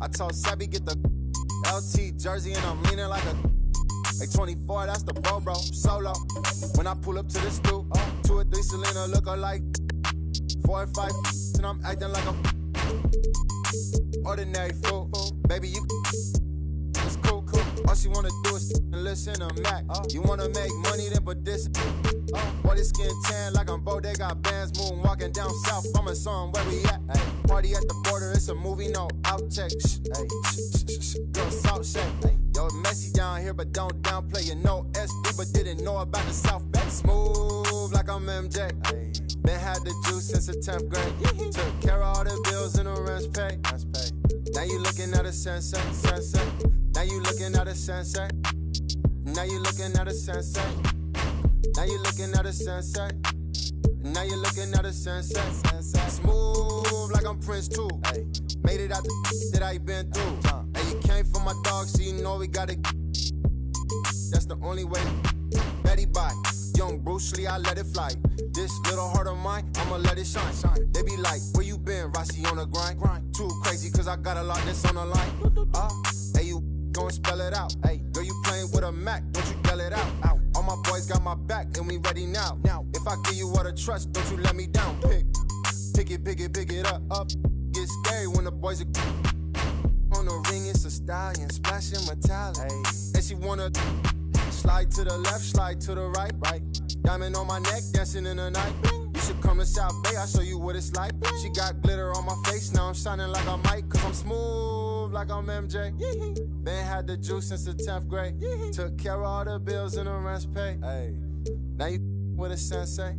I told Sabby get the LT jersey and I'm leaning like a. Hey, 24, that's the bro, solo. When I pull up to the stoop, 2 or 3 Selena look alike. 4 or 5, and I'm acting like a ordinary fool. Baby, you it's cool. All she wanna do is listen to Mac. You wanna make money, then put this. Boy, this skin tan like I'm Bo. They got bands moving, walking down south. I'm a song where we at. Ay, party at the border, it's a movie, no outtakes. Yo, South Shake. Yo, messy down here, but don't downplay. You know SD, but didn't know about the South Bay. Smooth like I'm MJ. Been had the juice since the 10th grade. Took care of all the bills and the rent's paid. Now you looking at a sensei. Now you looking at a sensei. Now you looking at a sensei. Now you looking at a sensei. Now you looking at a sensei. Smooth like I'm Prince too. Made it out the that I been through. And you came for my dog, so you know we gotta. That's the only way. Betty bye. Young Bruce Lee, I let it fly. This little heart of mine, I'ma let it shine. They be like, where you been, Rossi on the grind? Too crazy, cause I got a lot that's on the line. Hey, you gon' spell it out. Hey, girl, you playing with a Mac, don't you yell it out. All my boys got my back, and we ready now. If I give you all the trust, don't you let me down. Pick it up. Get scary when the boys are on the ring, it's a stallion, splashing metallic. And she wanna slide to the left, slide to the right. Diamond on my neck, dancing in the night. You should come to South Bay, I'll show you what it's like. She got glitter on my face, now I'm shining like I might. Cause I'm smooth like I'm MJ. Been had the juice since the 10th grade. Took care of all the bills and the rent's paid. Now you with a sensei.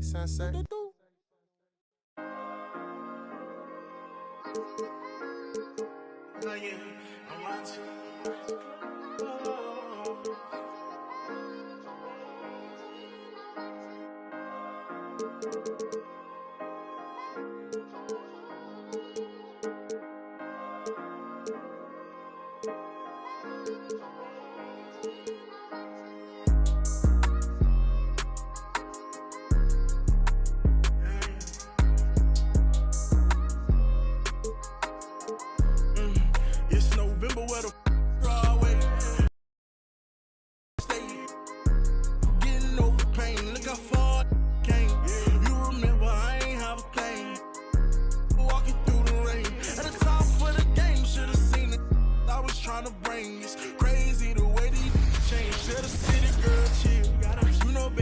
It's November where the Broadway stay. Getting over pain, look how far I came. You remember I ain't have a thing. Walking through the rain at the top of the game, should've seen it. I was trying to bring it's crazy the way these change. Should've city girl chill, you know.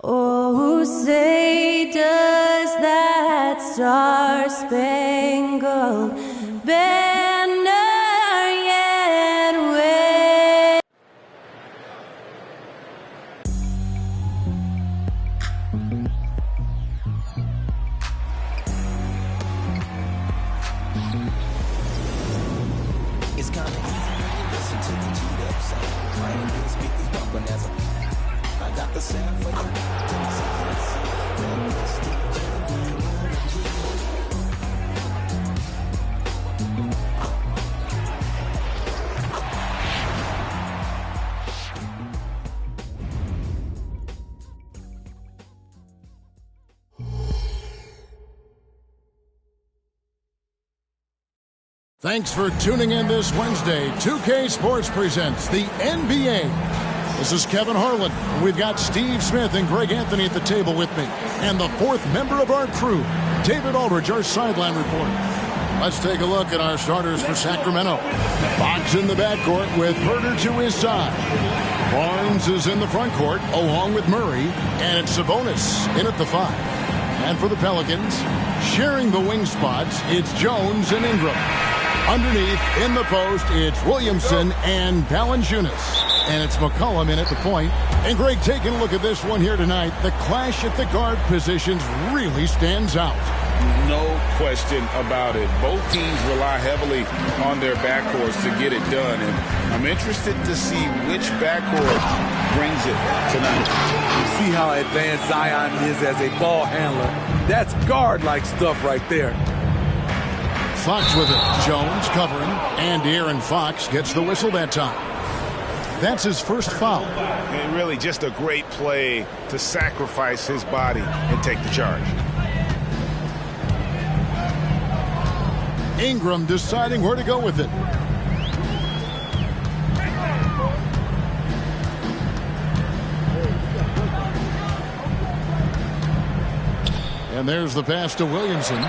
Oh, say does that star-spangled banner yet wave? It's kinda easy, listen to the G up sound. Playing good speakers bumping as I got the sound for you. Thanks for tuning in this Wednesday. 2K Sports presents the NBA. This is Kevin Harlan. We've got Steve Smith and Greg Anthony at the table with me. And the fourth member of our crew, David Aldridge, our sideline reporter. Let's take a look at our starters for Sacramento. Fox in the backcourt with Herter to his side. Barnes is in the front court along with Murray. And it's Sabonis in at the 5. And for the Pelicans, sharing the wing spots, it's Jones and Ingram. Underneath, in the post, it's Williamson and Valanciunas. And it's McCollum in at the point. And Greg, taking a look at this one here tonight, the clash at the guard positions really stands out. No question about it. Both teams rely heavily on their backcourts to get it done. And I'm interested to see which backcourt brings it tonight. You see how advanced Zion is as a ball handler. That's guard-like stuff right there. Fox with it. Jones covering. And De'Aaron Fox gets the whistle that time. That's his first foul. And really just a great play to sacrifice his body and take the charge. Ingram deciding where to go with it. And there's the pass to Williamson.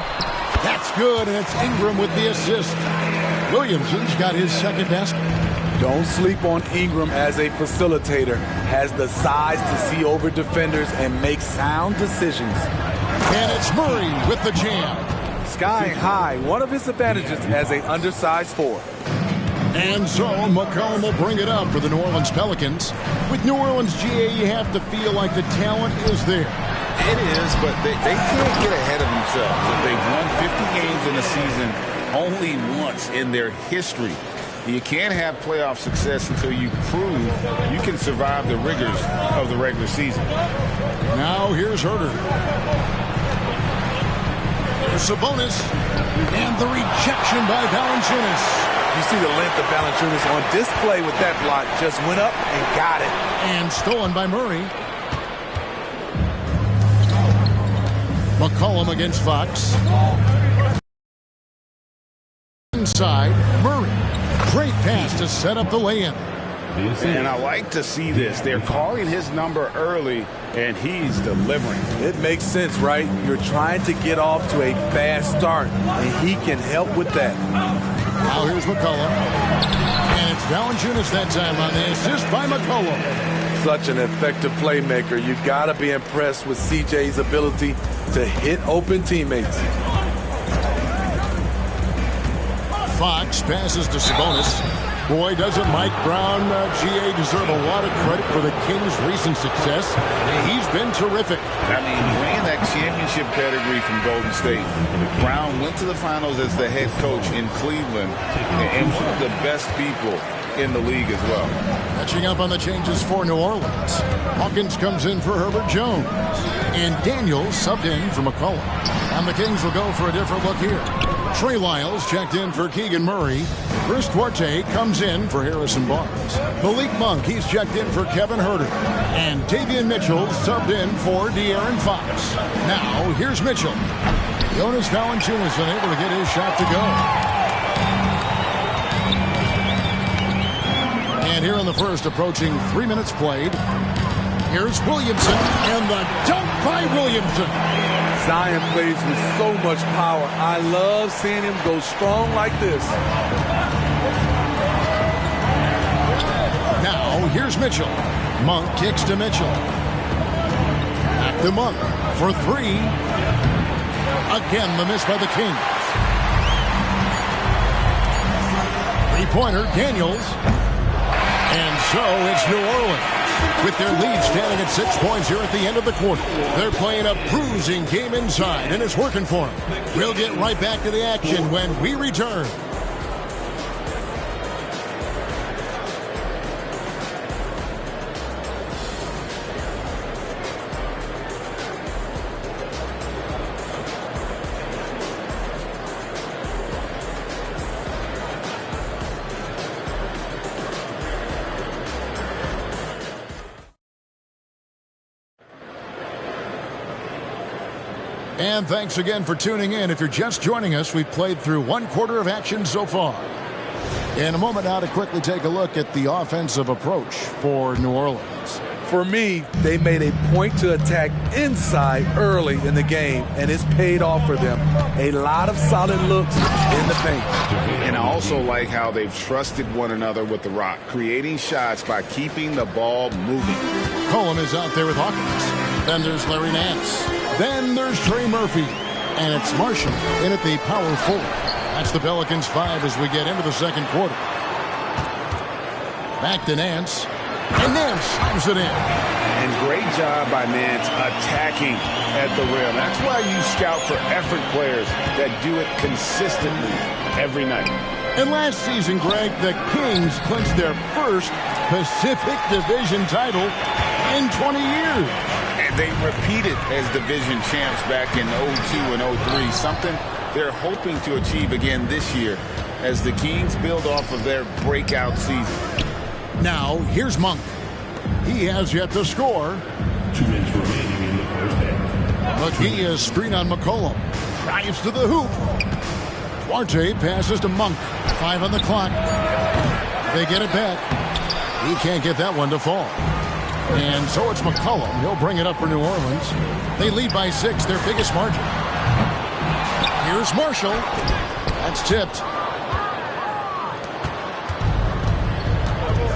That's good, and it's Ingram with the assist. Williamson's got his second basket. Don't sleep on Ingram as a facilitator. Has the size to see over defenders and make sound decisions. And it's Murray with the jam. Sky high, one of his advantages as an undersized forward. And so McCollum will bring it up for the New Orleans Pelicans. With New Orleans, GA, you have to feel like the talent is there. It is, but they can't get ahead of themselves. They've won 50 games in a season only once in their history. You can't have playoff success until you prove you can survive the rigors of the regular season. Now here's Herter. There's Sabonis. And the rejection by Valanciunas. You see the length of Valanciunas on display with that block. Just went up and got it. And stolen by Murray. McCollum against Fox. Inside, Murray. Great pass to set up the lay-in. And I like to see this. They're calling his number early, and he's delivering. It makes sense, right? You're trying to get off to a fast start, and he can help with that. Now here's McCollum. And it's Valanciunas that time on the assist by McCollum. Such an effective playmaker. You got to be impressed with CJ's ability to hit open teammates. Fox passes to Sabonis. Boy, doesn't Mike Brown, GA, deserve a lot of credit for the Kings' recent success. He's been terrific. I mean, winning that championship pedigree from Golden State. Brown went to the finals as the head coach in Cleveland and one of the best people in the league as well. Catching up on the changes for New Orleans. Hawkins comes in for Herbert Jones. And Daniels subbed in for McCollum. And the Kings will go for a different look here. Trey Lyles checked in for Keegan Murray. Chris Duarte comes in for Harrison Barnes. Malik Monk, he's checked in for Kevin Herter. And Davion Mitchell subbed in for De'Aaron Fox. Now, here's Mitchell. Jonas Valanciunas unable to get his shot to go. And here in the first, approaching 3 minutes played. Here's Williamson, and the dunk by Williamson. Zion plays with so much power. I love seeing him go strong like this. Now, here's Mitchell. Monk kicks to Mitchell. Back to Monk for three. Again, the miss by the Kings. Three-pointer, Daniels. And so it's New Orleans with their lead standing at 6 points here at the end of the quarter. They're playing a bruising game inside, and it's working for them. We'll get right back to the action when we return. And thanks again for tuning in. If you're just joining us, we've played through 1 quarter of action so far. In a moment now to quickly take a look at the offensive approach for New Orleans. For me, they made a point to attack inside early in the game, and it's paid off for them. A lot of solid looks in the paint. And I also like how they've trusted one another with the rock, creating shots by keeping the ball moving. Cohen is out there with Hawkins. Then there's Larry Nance. Then there's Trey Murphy. And it's Marshall in at the power forward. That's the Pelicans 5 as we get into the second quarter. Back to Nance. And Nance slams it in. And great job by Nance attacking at the rim. That's why you scout for effort players that do it consistently every night. And last season, Greg, the Kings clinched their first Pacific Division title in 20 years. And they repeated as division champs back in 02 and 03, something they're hoping to achieve again this year as the Kings build off of their breakout season. Now, here's Monk. He has yet to score. 2 minutes remaining in the first half. McGee is screen on McCollum. Drives to the hoop. Duarte passes to Monk. 5 on the clock. They get it back. He can't get that one to fall. And so it's McCollum. He'll bring it up for New Orleans. They lead by 6, their biggest margin. Here's Marshall. That's tipped.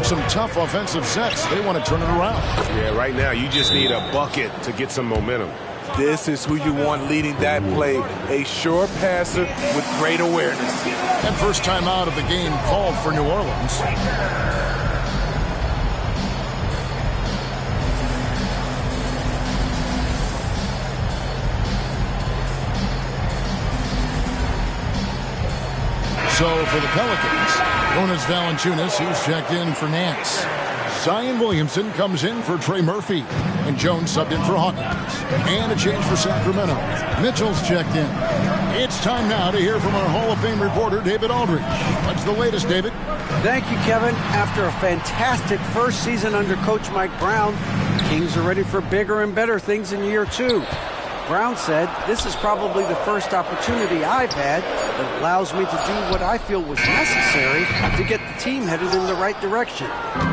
Some tough offensive sets. They want to turn it around. Yeah, right now you just need a bucket to get some momentum. This is who you want leading that play. A sure passer with great awareness. And first time out of the game called for New Orleans. So for the Pelicans, Jonas Valanciunas, he's checked in for Nance. Zion Williamson comes in for Trey Murphy. And Jones subbed in for Hawkins. And a change for Sacramento. Mitchell's checked in. It's time now to hear from our Hall of Fame reporter, David Aldridge. What's the latest, David? Thank you, Kevin. After a fantastic first season under Coach Mike Brown, the Kings are ready for bigger and better things in year 2. Brown said, "This is probably the first opportunity I've had that allows me to do what I feel was necessary to get the team headed in the right direction.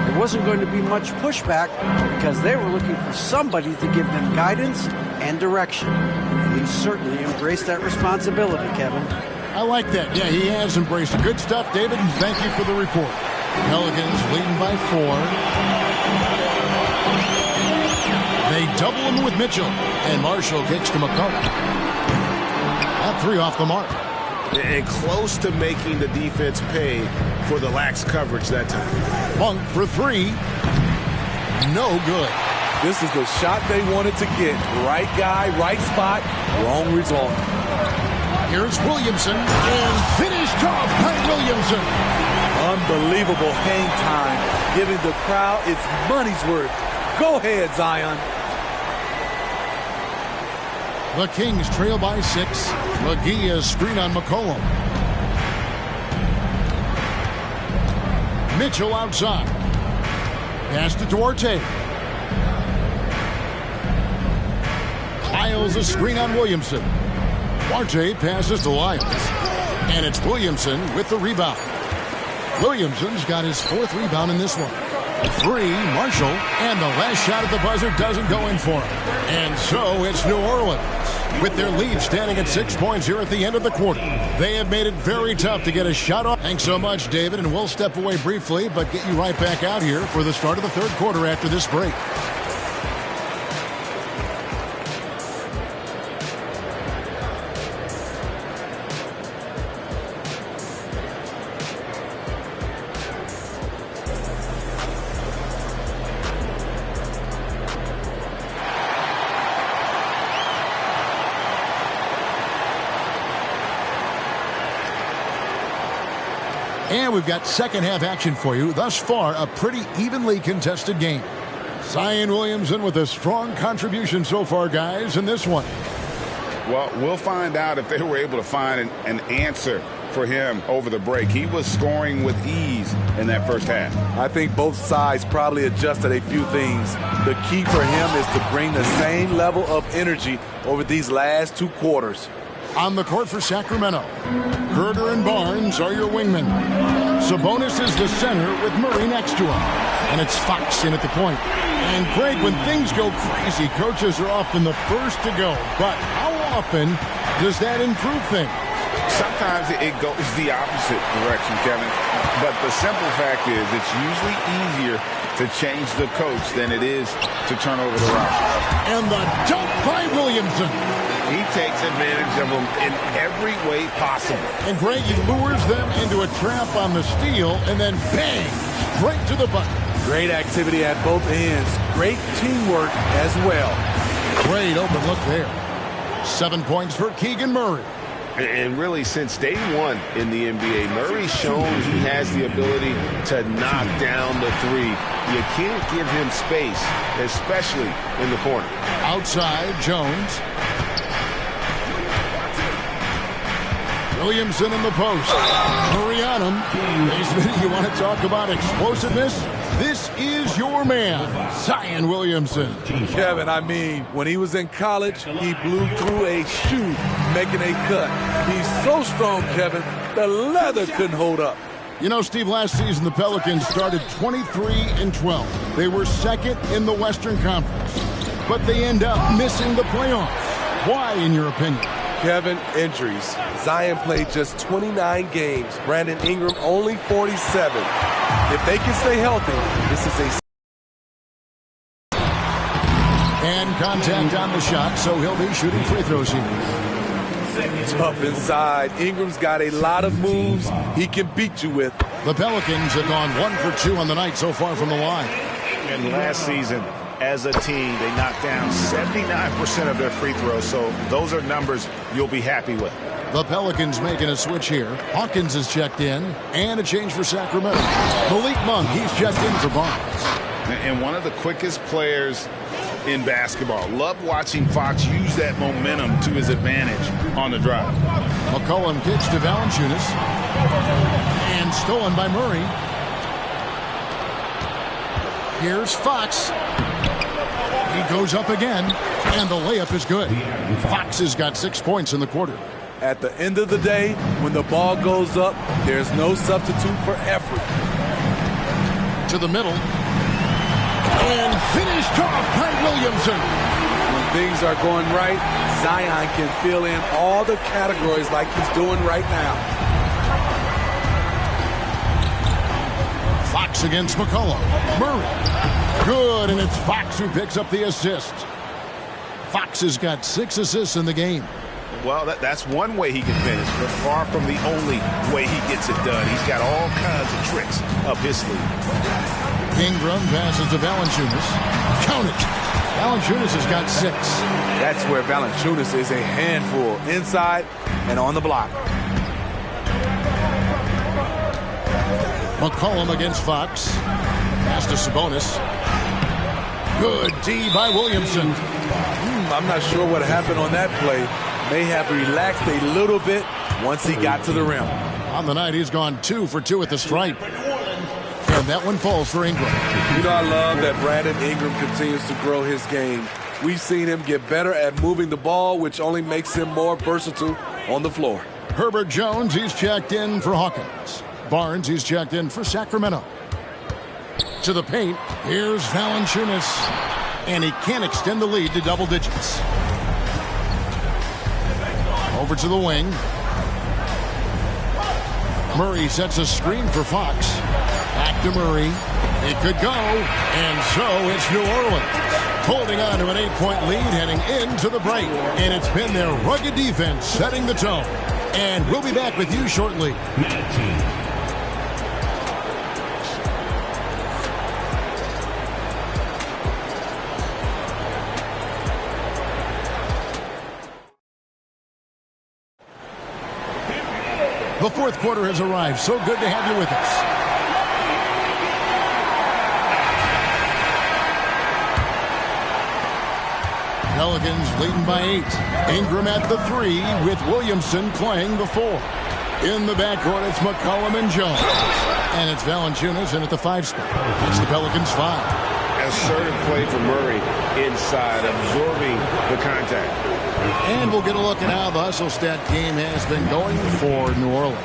There wasn't going to be much pushback because they were looking for somebody to give them guidance and direction." And he certainly embraced that responsibility, Kevin. I like that. Yeah, he has embraced it. Good stuff, David, and thank you for the report. Pelicans leading by 4. They double him with Mitchell, and Marshall kicks to McCollum. That 3 off the mark. And close to making the defense pay for the lax coverage that time. Monk for 3. No good. This is the shot they wanted to get. Right guy, right spot, wrong result. Here's Williamson, and finished off by Williamson. Unbelievable hang time, giving the crowd its money's worth. Go ahead, Zion. The Kings trail by 6. McGee is screen on McCollum. Mitchell outside. Pass to Duarte. Lyles a screen on Williamson. Duarte passes to Lyles. And it's Williamson with the rebound. Williamson's got his 4th rebound in this one. 3, Marshall, and the last shot at the buzzer doesn't go in for him. And so it's New Orleans with their lead standing at 6 points here at the end of the quarter. They have made it very tough to get a shot off. Thanks so much, David, and we'll step away briefly, but get you right back out here for the start of the 3rd quarter after this break. And we've got second half action for you. Thus far, a pretty evenly contested game. Zion Williamson with a strong contribution so far, guys, in this one. Well, we'll find out if they were able to find an answer for him over the break. He was scoring with ease in that first half. I think both sides probably adjusted a few things. The key for him is to bring the same level of energy over these last 2 quarters. On the court for Sacramento, Herder and Barnes are your wingmen. Sabonis is the center with Murray next to him. And it's Fox in at the point. And Greg, when things go crazy, coaches are often the first to go. But how often does that improve things? Sometimes it goes the opposite direction, Kevin. But the simple fact is it's usually easier to change the coach than it is to turn over the rock. And the dunk by Williamson. He takes advantage of them in every way possible. And Greg, he lures them into a trap on the steal, and then bang, straight to the button. Great activity at both ends. Great teamwork as well. Great open look there. 7 points for Keegan Murray. And really, since day one in the NBA, Murray's shown he has the ability to knock down the 3. You can't give him space, especially in the corner. Outside, Jones. Williamson in the post. Murray on him. You want to talk about explosiveness? this is your man, Zion Williamson. Kevin, I mean, when he was in college, he blew through a shoe making a cut. He's so strong, Kevin, the leather couldn't hold up. You know, Steve, last season the Pelicans started 23-12. They were second in the Western Conference, but they end up missing the playoffs. Why, in your opinion? Kevin, injuries. Zion played just 29 games. Brandon Ingram only 47. If they can stay healthy, this is a... And contact on the shot, so he'll be shooting free throws here. Tough inside. Ingram's got a lot of moves he can beat you with. The Pelicans have gone 1 for 2 on the night so far from the line. And last season, as a team, they knocked down 79% of their free throws, so those are numbers you'll be happy with. The Pelicans making a switch here. Hawkins is checked in, and a change for Sacramento. Malik Monk, he's checked in for Barnes. And one of the quickest players in basketball. Love watching Fox use that momentum to his advantage on the drive. McCollum kicks to Valanciunas. And stolen by Murray. Here's Fox. He goes up again, and the layup is good. Fox has got 6 points in the quarter. At the end of the day, when the ball goes up, there's no substitute for effort. To the middle. And finished off by Williamson. When things are going right, Zion can fill in all the categories like he's doing right now. Fox against McCollum. Murray. Good, and it's Fox who picks up the assist. Fox has got 6 assists in the game. Well, that's one way he can finish, but far from the only way he gets it done. He's got all kinds of tricks up his sleeve. Ingram passes to Valanciunas. Count it. Valanciunas has got 6. That's where Valanciunas is a handful, inside and on the block. McCollum against Fox. Pass to Sabonis. Good D by Williamson. I'm not sure what happened on that play. May have relaxed a little bit once he got to the rim. On the night, he's gone 2 for 2 at the stripe. And that one falls for Ingram. You know, I love that Brandon Ingram continues to grow his game. We've seen him get better at moving the ball, which only makes him more versatile on the floor. Herbert Jones, he's checked in for Hawkins. Barnes, he's checked in for Sacramento. To the paint, here's Valanciunas. And he can't extend the lead to double digits. Over to the wing. Murray sets a screen for Fox. Back to Murray. It could go. And so it's New Orleans holding on to an 8-point lead heading into the break. And it's been their rugged defense setting the tone. And we'll be back with you shortly. The fourth quarter has arrived. So good to have you with us. Pelicans leading by 8. Ingram at the 3 with Williamson playing the 4. In the backcourt, it's McCollum and Jones. And it's Valanciunas in at the 5 spot. It's the Pelicans 5. Assertive play for Murray inside, absorbing the contact. And we'll get a look at how the hustle stat game has been going for New Orleans.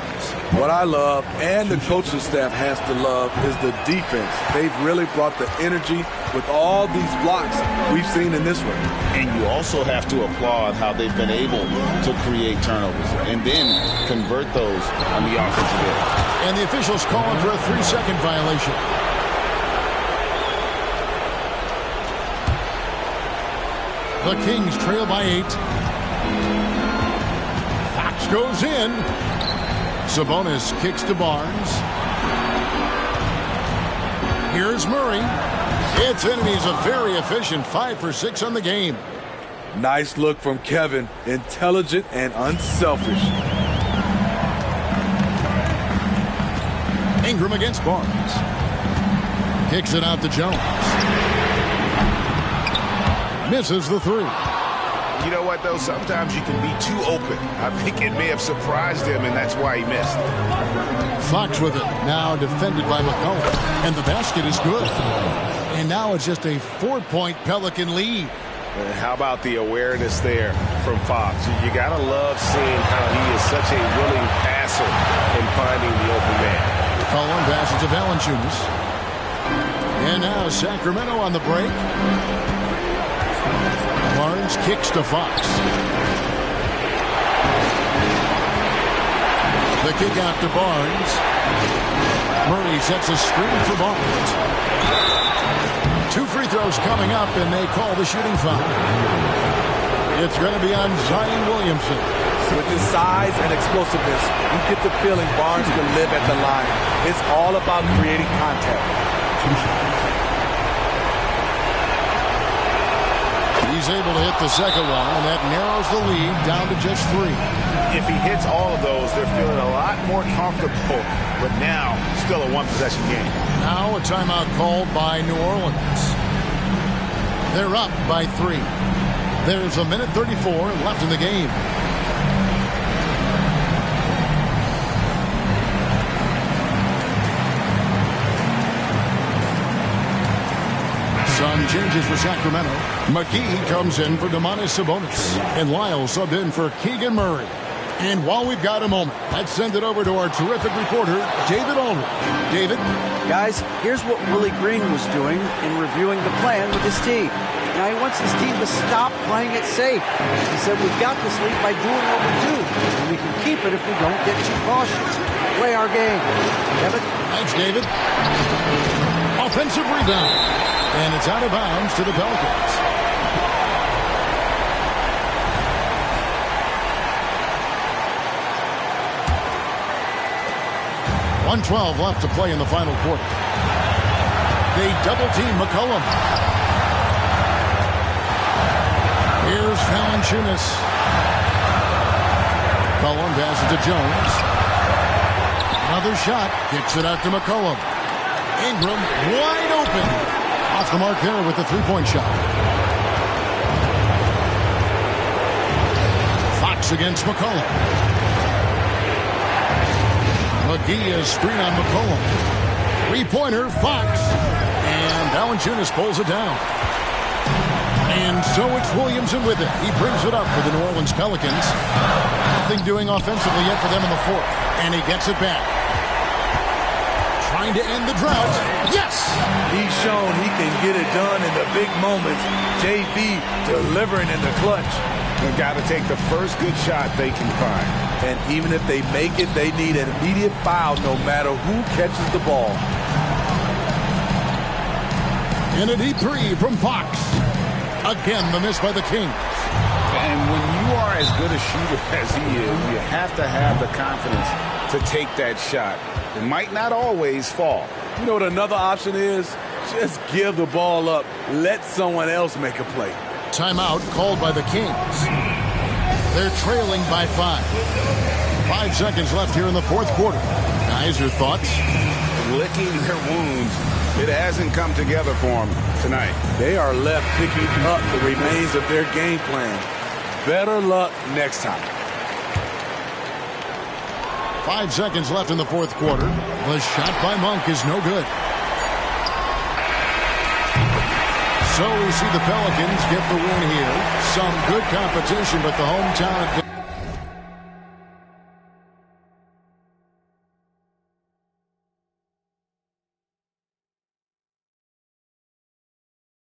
What I love, and the coaching staff has to love, is the defense. They've really brought the energy with all these blocks we've seen in this one. And you also have to applaud how they've been able to create turnovers and then convert those on the offensive end. And the officials calling for a 3-second violation. The Kings trail by 8. Fox goes in. Sabonis kicks to Barnes. Here's Murray. It's in, and he's a very efficient 5 for 6 on the game. Nice look from Kevin. Intelligent and unselfish. Ingram against Barnes. Kicks it out to Jones. Misses the 3. You know what, though? Sometimes you can be too open. I think it may have surprised him, and that's why he missed. Fox with it. Now defended by McCollum. And the basket is good. And now it's just a 4-point Pelican lead. And how about the awareness there from Fox? You got to love seeing how he is such a willing passer in finding the open man. McCollum passes to Valanciunas. And now Sacramento on the break. Barnes kicks to Fox. The kick out to Barnes. Murray sets a screen for Barnes. 2 free throws coming up, and they call the shooting foul. It's going to be on Zion Williamson. With his size and explosiveness, you get the feeling Barnes can live at the line. It's all about creating contact. He's able to hit the second one, and that narrows the lead down to just 3. If he hits all of those, they're feeling a lot more comfortable. But now, still a one-possession game. Now a timeout called by New Orleans. They're up by 3. There's a minute 34 left in the game. Sun changes for Sacramento. McGee comes in for Domantas Sabonis. And Lyle subbed in for Keegan Murray. And while we've got a moment, let's send it over to our terrific reporter, David Aldridge. David? Guys, here's what Willie Green was doing in reviewing the plan with his team. Now he wants his team to stop playing it safe. He said, we've got this lead by doing what we do, and we can keep it if we don't get too cautious. Play our game. Kevin? Thanks, David. Offensive rebound. And it's out of bounds to the Pelicans. .112 left to play in the final quarter. They double-team McCollum. Here's Valanciunas. McCollum passes to Jones. Another shot. Kicks it out to McCollum. Ingram wide open. Off the mark there with the three-point shot. Fox against McCollum. McGee is screen on McCollum. Three-pointer, Fox. And Valanciunas pulls it down. And so it's Williamson with it. He brings it up for the New Orleans Pelicans. Nothing doing offensively yet for them in the fourth. And he gets it back. Trying to end the drought. Yes! He's shown he can get it done in the big moments. JV delivering in the clutch. They've got to take the first good shot they can find. And even if they make it, they need an immediate foul no matter who catches the ball. And a deep three from Fox. Again, the miss by the Kings. And when you are as good a shooter as he is, you have to have the confidence to take that shot. It might not always fall. You know what another option is? Just give the ball up. Let someone else make a play. Timeout called by the Kings. They're trailing by 5. 5 seconds left here in the fourth quarter. Guys, your thoughts? Licking their wounds. It hasn't come together for them tonight. They are left picking up the remains of their game plan. Better luck next time. 5 seconds left in the fourth quarter. The shot by Monk is no good. So we see the Pelicans get the win here. Some good competition, but the hometown